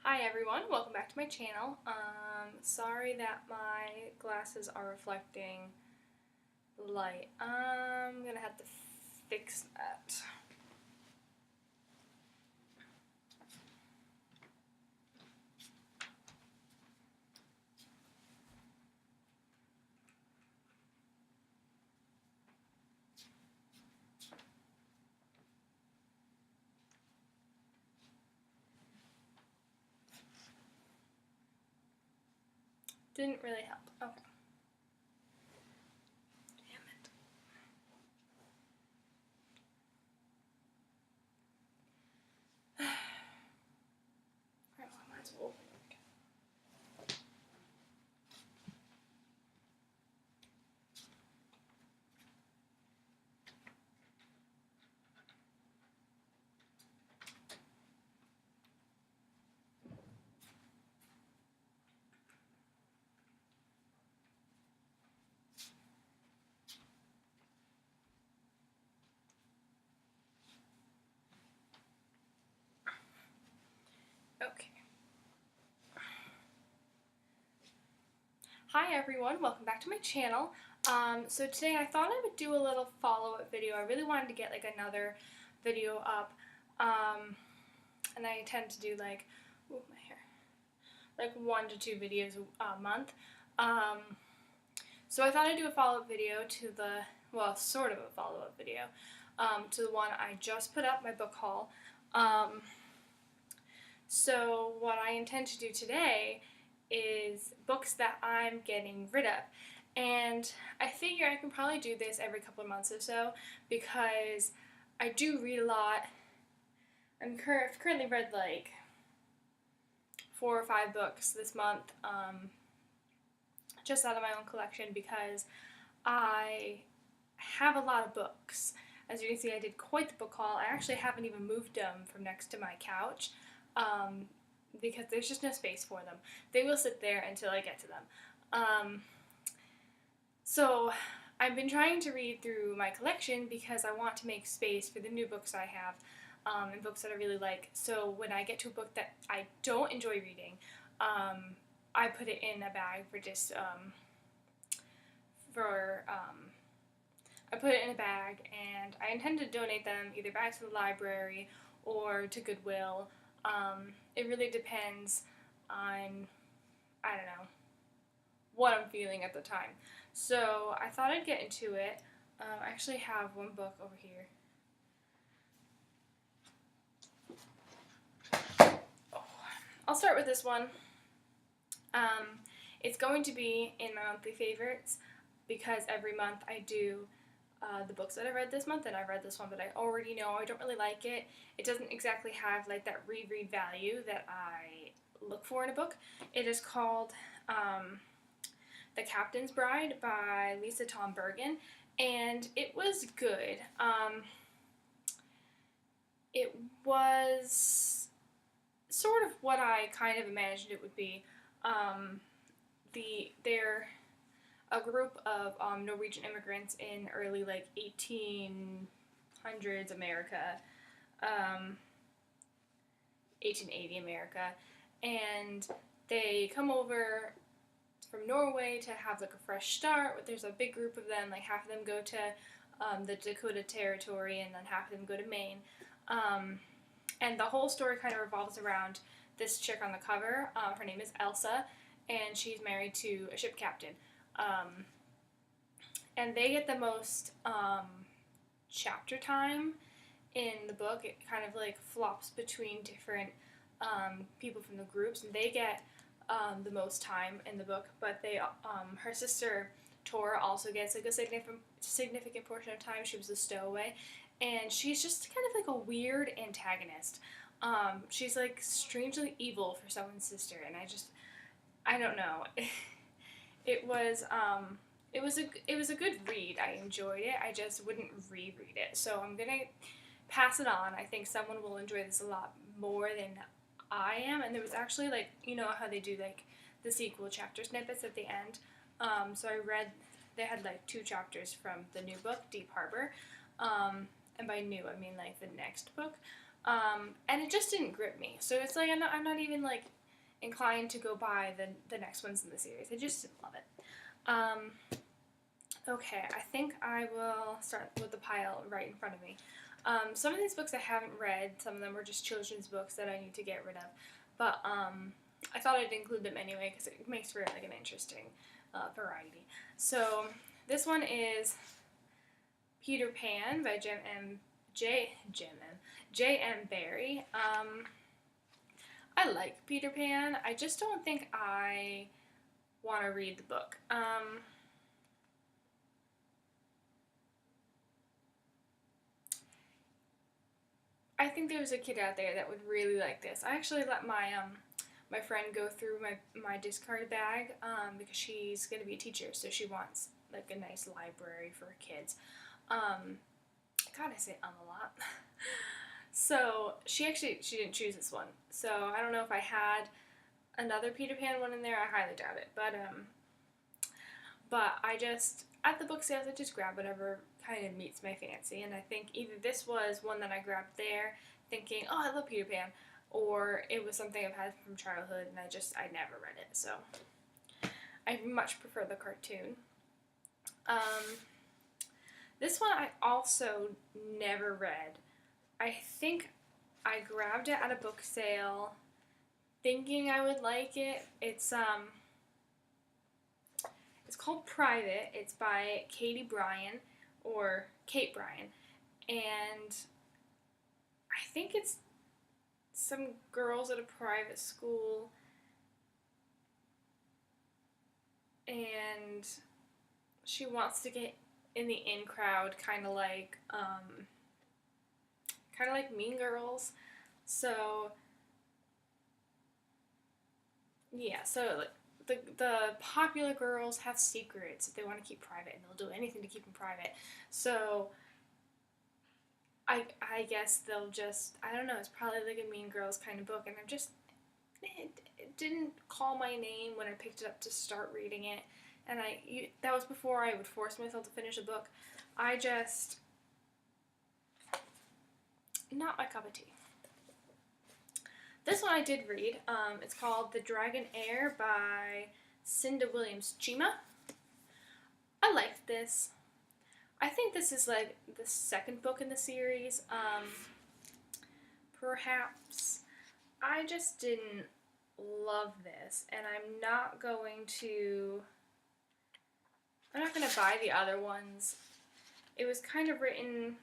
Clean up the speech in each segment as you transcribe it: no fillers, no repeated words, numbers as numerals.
Hi everyone, welcome back to my channel. Sorry that my glasses are reflecting light. I'm gonna have to fix that. Didn't really help. Okay. Damn it. Alright, well, I might as well open it again. Okay. Hi everyone, welcome back to my channel. So today I thought I would do a little follow-up video. I really wanted to get like another video up. And I tend to do like, ooh, my hair, like 1 to 2 videos a month. So I thought I'd do a follow-up video to the, well, sort of a follow-up video, to the one I just put up, my book haul. So what I intend to do today is books that I'm getting rid of. And I figure I can probably do this every couple of months or so because I do read a lot. I've currently read like 4 or 5 books this month, just out of my own collection because I have a lot of books. As you can see, I did quite the book haul. I actually haven't even moved them from next to my couch because there's just no space for them. They will sit there until I get to them. So I've been trying to read through my collection because I want to make space for the new books I have and books that I really like. So when I get to a book that I don't enjoy reading, I put it in a bag for just I put it in a bag, and I intend to donate them either back to the library or to Goodwill. It really depends on, I don't know, what I'm feeling at the time. So I thought I'd get into it. I actually have one book over here. Oh, I'll start with this one. It's going to be in my monthly favorites because every month I do the books that I read this month, and I read this one, but I already know I don't really like it. It doesn't exactly have like that reread value that I look for in a book. It is called The Captain's Bride by Lisa Tom Bergen, and it was good. It was sort of what I kind of imagined it would be. They're a group of Norwegian immigrants in early like 1800s America, 1880 America, and they come over from Norway to have like a fresh start. There's a big group of them, like half of them go to the Dakota Territory and then half of them go to Maine. And the whole story kind of revolves around this chick on the cover. Her name is Elsa, and she's married to a ship captain. And they get the most chapter time in the book. It kind of like flops between different people from the groups, and they get the most time in the book. But they, her sister Tora also gets like a significant portion of time. She was a stowaway, and she's just kind of like a weird antagonist. She's like strangely evil for someone's sister, and I don't know. It was a good read. I enjoyed it. I just wouldn't reread it. So I'm gonna pass it on. I think someone will enjoy this a lot more than I am. And there was actually like, you know how they do like the sequel chapter snippets at the end. So I read, they had like 2 chapters from the new book, Deep Harbor. And by new, I mean like the next book. And it just didn't grip me. So it's like I'm not even like inclined to go buy the next ones in the series. I just didn't love it. Okay, I think I will start with the pile right in front of me. Some of these books I haven't read. Some of them were just children's books that I need to get rid of. But I thought I'd include them anyway because it makes for like an interesting variety. So this one is Peter Pan by J.M. Barrie. I like Peter Pan. I just don't think I want to read the book. I think there's a kid out there that would really like this. I actually let my my friend go through my discard bag because she's going to be a teacher, so she wants like a nice library for her kids. God, I say a lot. So she didn't choose this one. So I don't know if I had another Peter Pan one in there. I highly doubt it. But I just at the book sales I just grab whatever kind of meets my fancy, and I think either this was one that I grabbed there, thinking, oh, I love Peter Pan, or it was something I've had from childhood, and I never read it. So I much prefer the cartoon. This one I also never read. I think I grabbed it at a book sale thinking I would like it. It's called Private. It's by Katie Bryan, or Kate Bryan, and I think it's some girls at a private school, and she wants to get in the in crowd, kind of like Mean Girls. So yeah, so the popular girls have secrets that they want to keep private, and they'll do anything to keep them private. So I guess they'll just, I don't know, it's probably like a Mean Girls kind of book, and it didn't call my name when I picked it up to start reading it, and that was before I would force myself to finish a book. Not my cup of tea. This one I did read. It's called The Dragon Heir by Cinda Williams Chima. I liked this. I think this is like the second book in the series. Perhaps. I just didn't love this, and I'm not going to buy the other ones. It was kind of written,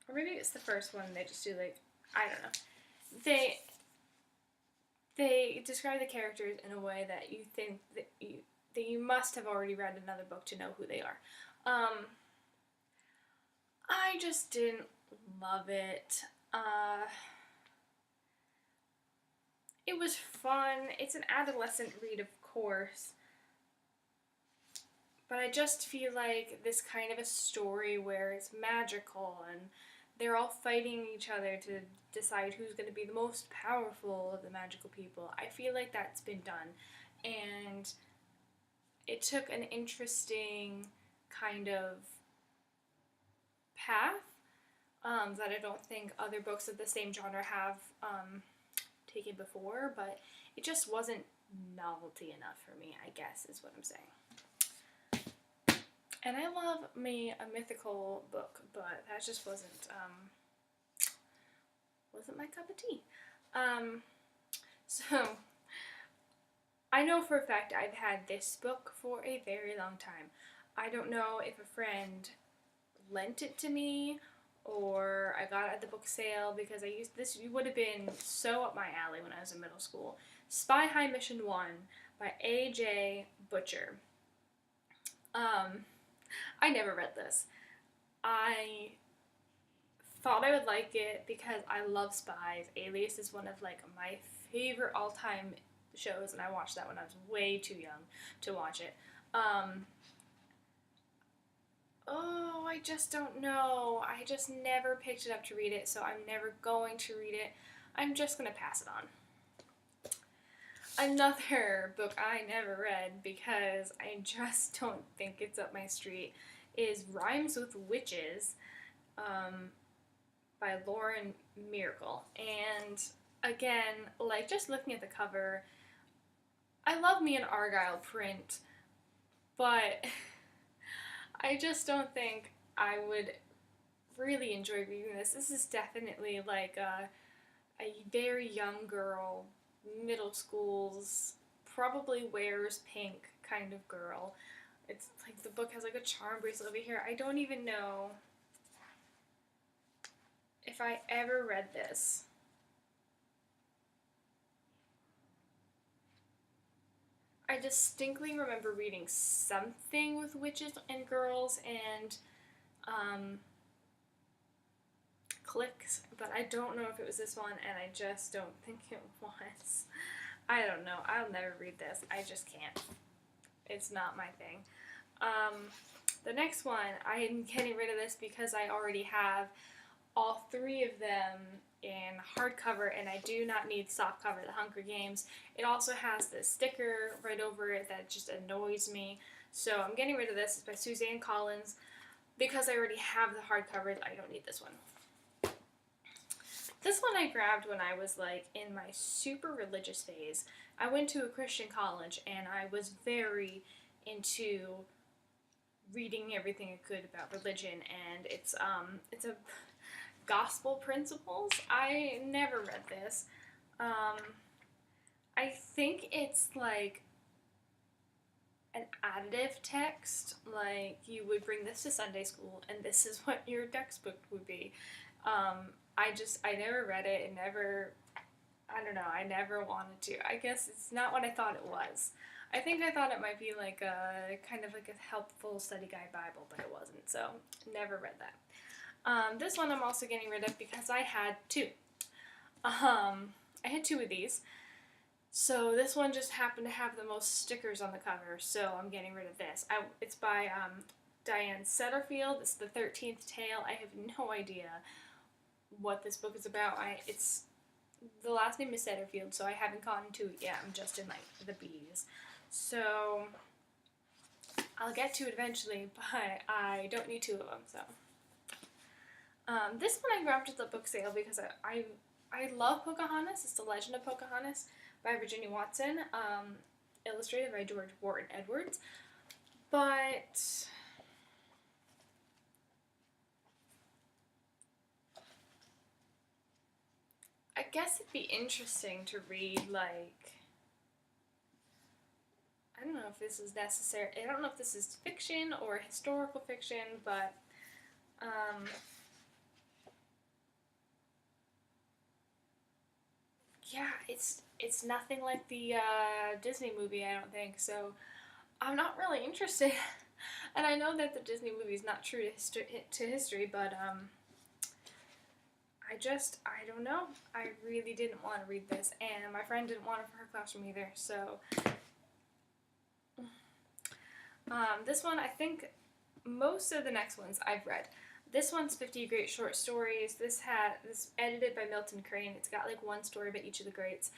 or maybe it's the first one. They just do like, I don't know. They describe the characters in a way that you think that you must have already read another book to know who they are. I just didn't love it. It was fun. It's an adolescent read, of course. But I just feel like this kind of a story where it's magical and they're all fighting each other to decide who's going to be the most powerful of the magical people. I feel like that's been done. And it took an interesting kind of path that I don't think other books of the same genre have taken before, but it just wasn't novelty enough for me, I guess, is what I'm saying. And I love me a mythical book, but that just wasn't my cup of tea. So I know for a fact I've had this book for a very long time. I don't know if a friend lent it to me or I got it at the book sale, because this would have been so up my alley when I was in middle school. Spy High Mission 1 by A.J. Butcher. I never read this. I thought I would like it because I love spies. Alias is one of like my favorite all-time shows, and I watched that when I was way too young to watch it. I just don't know. I just never picked it up to read it, so I'm never going to read it. I'm just going to pass it on. Another book I never read because I just don't think it's up my street is Rhymes with Witches by Lauren Miracle. And again, like, just looking at the cover, I love me an Argyle print, but I just don't think I would really enjoy reading this. This is definitely like a very young girl, middle schools, probably wears pink kind of girl. It's like the book has like a charm bracelet over here. I don't even know if I ever read this. I distinctly remember reading something with witches and girls and clicks, but I don't know if it was this one, and I just don't think it was. I don't know. I'll never read this. I just can't. It's not my thing. The next one, I'm getting rid of this because I already have all three of them in hardcover, and I do not need softcover, The Hunger Games. It also has this sticker right over it that just annoys me. So I'm getting rid of this. It's by Suzanne Collins. Because I already have the hardcover, I don't need this one. This one I grabbed when I was like in my super religious phase. I went to a Christian college and I was very into reading everything I could about religion, and it's a Gospel Principles. I never read this. I think it's like an additive text, like you would bring this to Sunday school and this is what your textbook would be. I never read it. I don't know, I never wanted to. I guess it's not what I thought it was. I think I thought it might be like a kind of like a helpful study guide Bible, but it wasn't, so never read that. This one I'm also getting rid of because I had two. I had two of these. So this one just happened to have the most stickers on the cover, so I'm getting rid of this. It's by Diane Setterfield. It's The 13th Tale. I have no idea what this book is about. The last name is Setterfield, so I haven't gotten to it yet. I'm just in like the B's. So I'll get to it eventually, but I don't need two of them. So this one I grabbed at the book sale because I love Pocahontas. It's The Legend of Pocahontas by Virginia Watson, illustrated by George Wharton Edwards. But I guess it'd be interesting to read, like, I don't know if this is necessary. I don't know if this is fiction or historical fiction, but yeah, it's nothing like the Disney movie, I don't think, so I'm not really interested. And I know that the Disney movie is not true to history, but I don't know. I really didn't want to read this, and my friend didn't want it for her classroom either, so this one, I think most of the next ones I've read. This one's 50 Great Short Stories. This edited by Milton Crane. It's got like one story about each of the greats.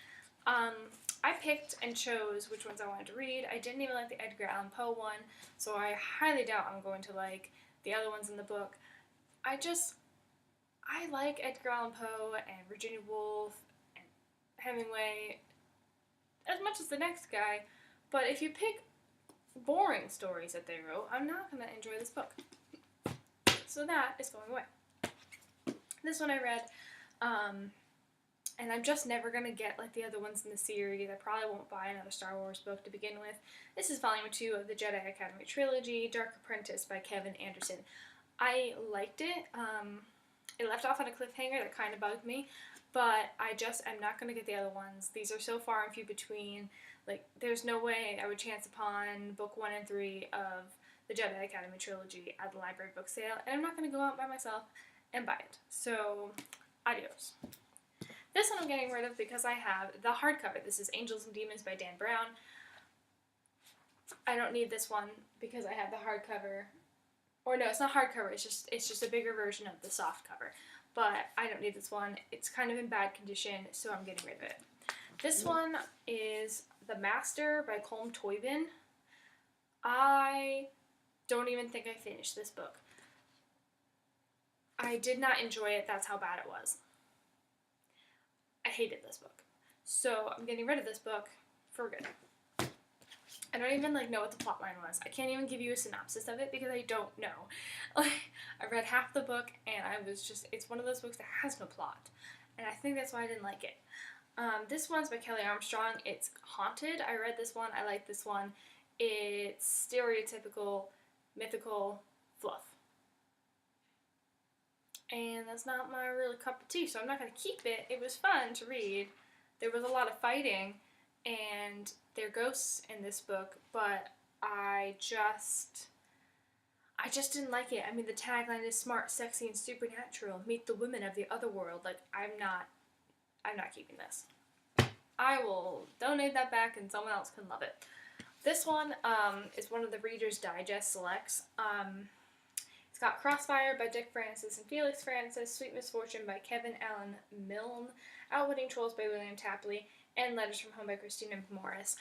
I picked and chose which ones I wanted to read. I didn't even like the Edgar Allan Poe one, so I highly doubt I'm going to like the other ones in the book. I like Edgar Allan Poe and Virginia Woolf and Hemingway as much as the next guy, but if you pick boring stories that they wrote, I'm not going to enjoy this book. So that is going away. This one I read, and I'm just never going to get like the other ones in the series. I probably won't buy another Star Wars book to begin with. This is volume 2 of the Jedi Academy Trilogy, Dark Apprentice by Kevin Anderson. I liked it. It left off on a cliffhanger that kind of bugged me, but I'm not going to get the other ones. These are so far and few between. Like, there's no way I would chance upon book 1 and 3 of the Jedi Academy Trilogy at the library book sale, and I'm not going to go out by myself and buy it. So, adios. This one I'm getting rid of because I have the hardcover. This is Angels and Demons by Dan Brown. I don't need this one because I have the hardcover. Or no, it's not hardcover, it's just a bigger version of the soft cover. But I don't need this one. It's kind of in bad condition, so I'm getting rid of it. This one is The Master by Colm Toibin. I don't even think I finished this book. I did not enjoy it. That's how bad it was. I hated this book. So I'm getting rid of this book for good. I don't even know what the plot line was. I can't even give you a synopsis of it because I don't know. I read half the book and I was just, it's one of those books that has no plot. And I think that's why I didn't like it. This one's by Kelly Armstrong. It's Haunted. I read this one. I like this one. It's stereotypical, mythical fluff. And that's not my really cup of tea, so I'm not going to keep it. It was fun to read. There was a lot of fighting, and there are ghosts in this book, but I just didn't like it. I mean, the tagline is smart, sexy, and supernatural. Meet the women of the other world. I'm not keeping this. I will donate that back and someone else can love it. This one is one of the Reader's Digest selects. It's got Crossfire by Dick Francis and Felix Francis, Sweet Misfortune by Kevin Allen Milne, Outwitting Trolls by William Tapley, and Letters from Home by Christina Morris.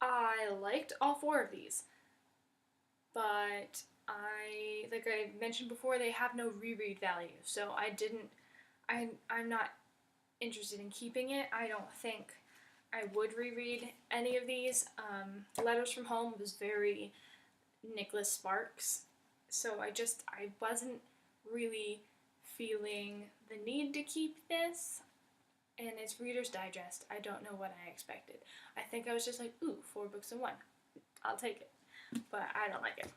I liked all 4 of these, but like I mentioned before, they have no reread value, so I'm not interested in keeping it. I don't think I would reread any of these. Letters from Home was very Nicholas Sparks, so I wasn't really feeling the need to keep this. And it's Reader's Digest. I don't know what I expected. I think I was just like, ooh, 4 books in 1. I'll take it. But I don't like it.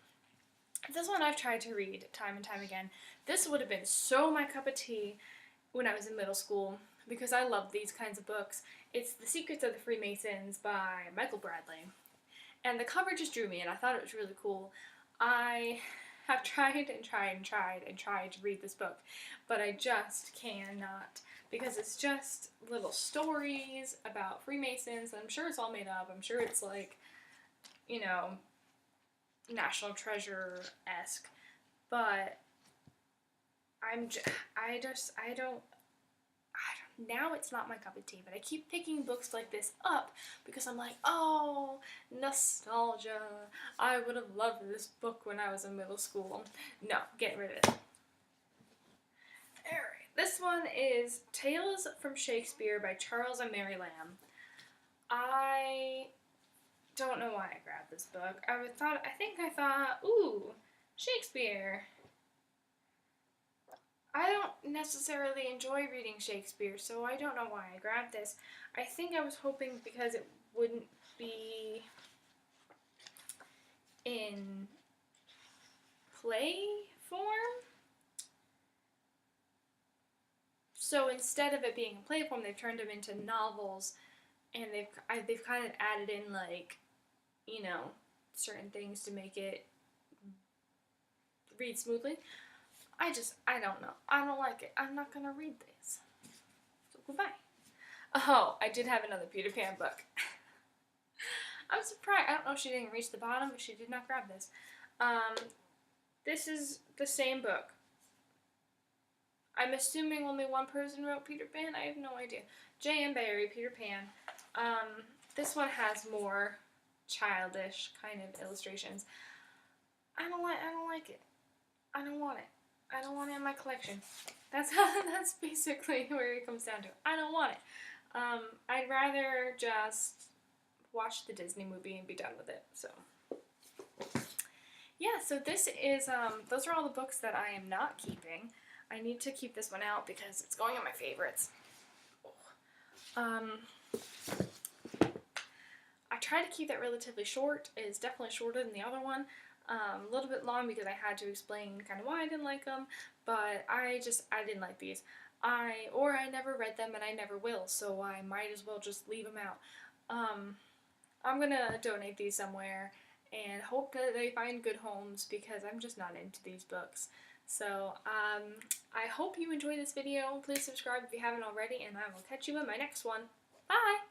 This one I've tried to read time and time again. This would have been so my cup of tea when I was in middle school because I love these kinds of books. It's The Secrets of the Freemasons by Michael Bradley. And the cover just drew me and I thought it was really cool. I have tried to read this book, but I just cannot because it's just little stories about Freemasons. I'm sure it's all made up. I'm sure it's National Treasure-esque, but now it's not my cup of tea, but I keep picking books like this up because I'm like, oh, nostalgia. I would have loved this book when I was in middle school. No, getting rid of it. Alright, this one is Tales from Shakespeare by Charles and Mary Lamb. I don't know why I grabbed this book. I thought, ooh, Shakespeare. I don't necessarily enjoy reading Shakespeare, so I don't know why I grabbed this. I think I was hoping because it wouldn't be in play form. So instead of it being in play form, they've turned them into novels, and they've kind of added in certain things to make it read smoothly. I don't know. I don't like it. I'm not gonna read this. So goodbye. Oh, I did have another Peter Pan book. I'm surprised. I don't know if she didn't reach the bottom, but she did not grab this. This is the same book. I'm assuming only one person wrote Peter Pan. I have no idea. J.M. Barrie, Peter Pan. This one has more childish kind of illustrations. I don't like it. I don't want it. I don't want it in my collection. That's basically where it comes down to. I don't want it. I'd rather just watch the Disney movie and be done with it. So yeah, so this is those are all the books that I am not keeping. I need to keep this one out because it's going on my favorites. I try to keep that relatively short. It's definitely shorter than the other one. A little bit long because I had to explain kind of why I didn't like them, but I didn't like these. I never read them and I never will, so I might as well just leave them out. I'm gonna donate these somewhere and hope that they find good homes because I'm just not into these books. So, I hope you enjoyed this video. Please subscribe if you haven't already, and I will catch you in my next one. Bye!